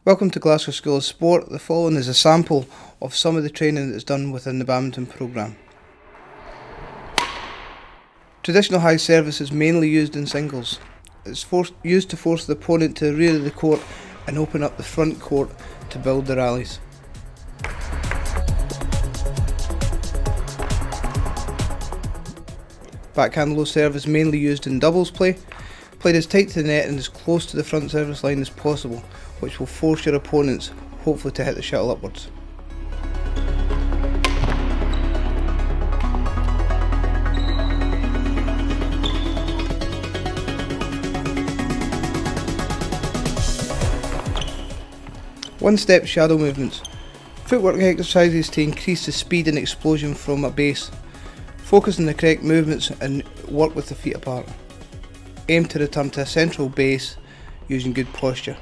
Welcome to Glasgow School of Sport. The following is a sample of some of the training that is done within the badminton programme. Traditional high service is mainly used in singles. It's used to force the opponent to the rear of the court and open up the front court to build the rallies. Backhand low serve is mainly used in doubles play, played as tight to the net and as close to the front service line as possible, which will force your opponents hopefully to hit the shuttle upwards. One-step shadow movements. Footwork exercises to increase the speed and explosion from a base. Focus on the correct movements and work with the feet apart. Aim to return to a central base using good posture.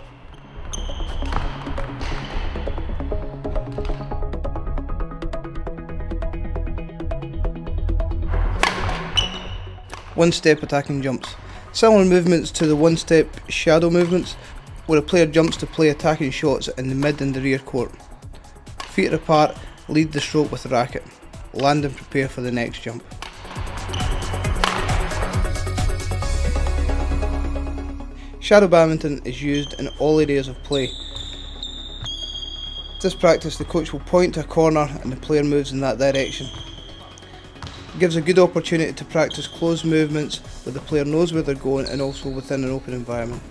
One-step attacking jumps. Similar movements to the one-step shadow movements, where a player jumps to play attacking shots in the mid and the rear court. Feet are apart, lead the stroke with the racket. Land and prepare for the next jump. Shadow badminton is used in all areas of play. This practice, the coach will point to a corner and the player moves in that direction. It gives a good opportunity to practice closed movements where the player knows where they're going and also within an open environment.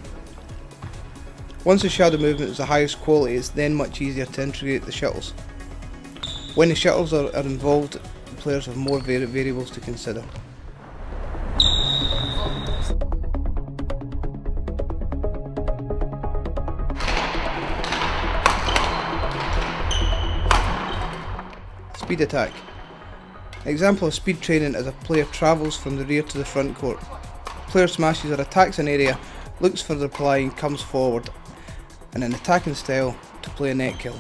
Once the shadow movement is the highest quality, it's then much easier to integrate the shuttles. When the shuttles are involved, the players have more variables to consider. Speed attack. An example of speed training is a player travels from the rear to the front court. The player smashes or attacks an area, looks for the reply and comes forward in an attacking style to play a net kill.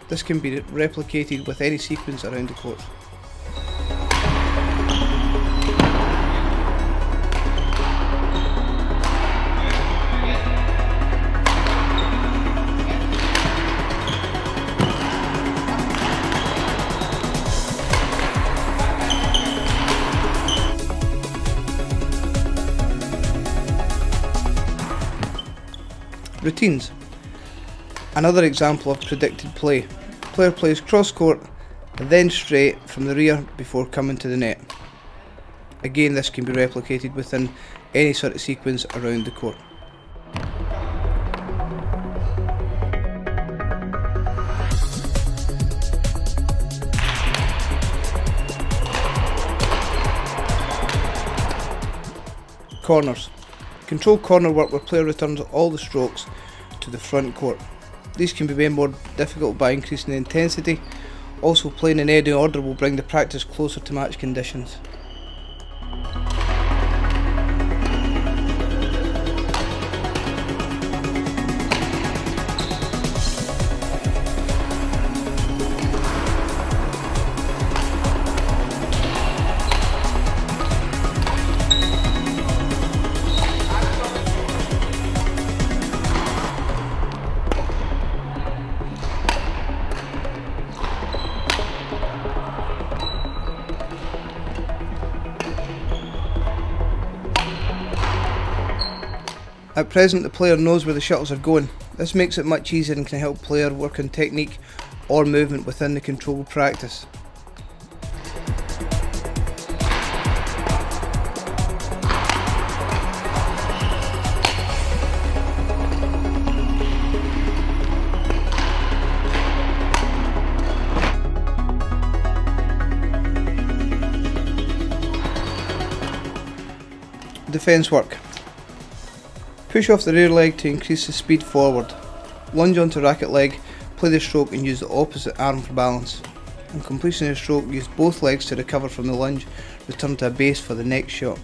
This can be replicated with any sequence around the court. Routines. Another example of predicted play. The player plays cross court and then straight from the rear before coming to the net. Again, this can be replicated within any sort of sequence around the court. Corners. Control corner work where player returns all the strokes to the front court. These can be made more difficult by increasing the intensity. Also, playing in any order will bring the practice closer to match conditions. At present, the player knows where the shuttles are going. This makes it much easier and can help player work on technique or movement within the controlled practice. Defence work. Push off the rear leg to increase the speed forward. Lunge onto racket leg, play the stroke and use the opposite arm for balance. On completion of the stroke, use both legs to recover from the lunge, return to a base for the next shot.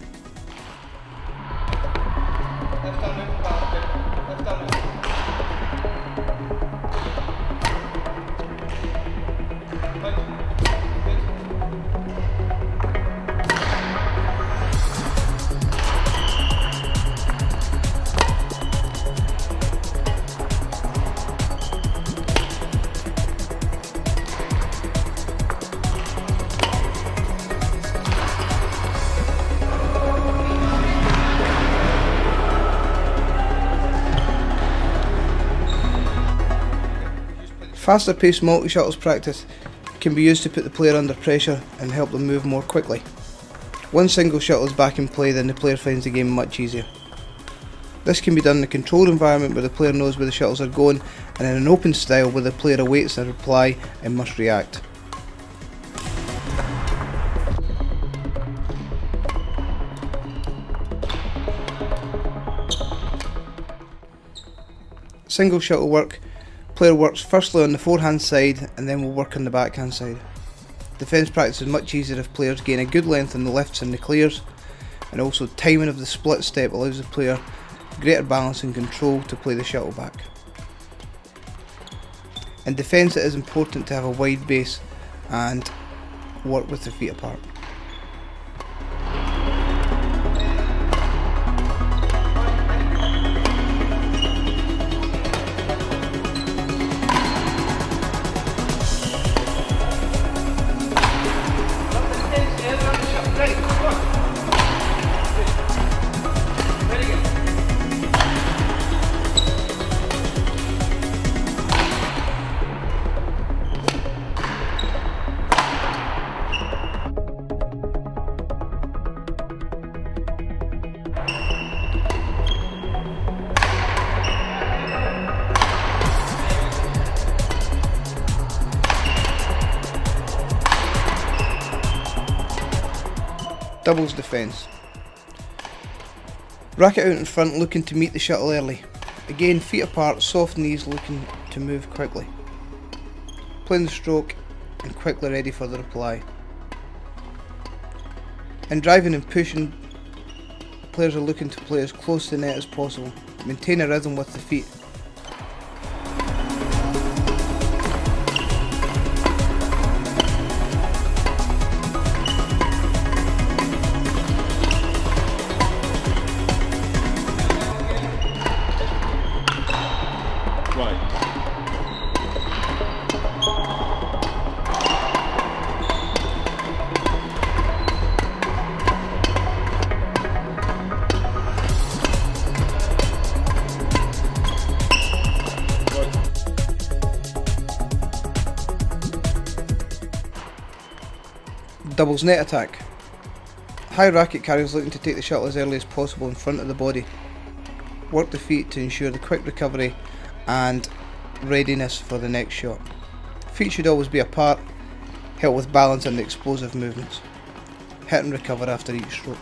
Faster paced multi-shuttles practice can be used to put the player under pressure and help them move more quickly. One single shuttle is back in play, then the player finds the game much easier. This can be done in a controlled environment where the player knows where the shuttles are going, and in an open style where the player awaits a reply and must react. Single shuttle work, player works firstly on the forehand side and then will work on the backhand side. Defence practice is much easier if players gain a good length on the lifts and the clears, and also timing of the split step allows the player greater balance and control to play the shuttle back. In defence it is important to have a wide base and work with the feet apart. Doubles defence. Racket out in front looking to meet the shuttle early. Again, feet apart, soft knees looking to move quickly. Playing the stroke and quickly ready for the reply. In driving and pushing, players are looking to play as close to the net as possible. Maintain a rhythm with the feet. Doubles net attack. High racket carriers looking to take the shuttle as early as possible in front of the body. Work the feet to ensure the quick recovery and readiness for the next shot. Feet should always be apart, help with balance and explosive movements. Hit and recover after each stroke.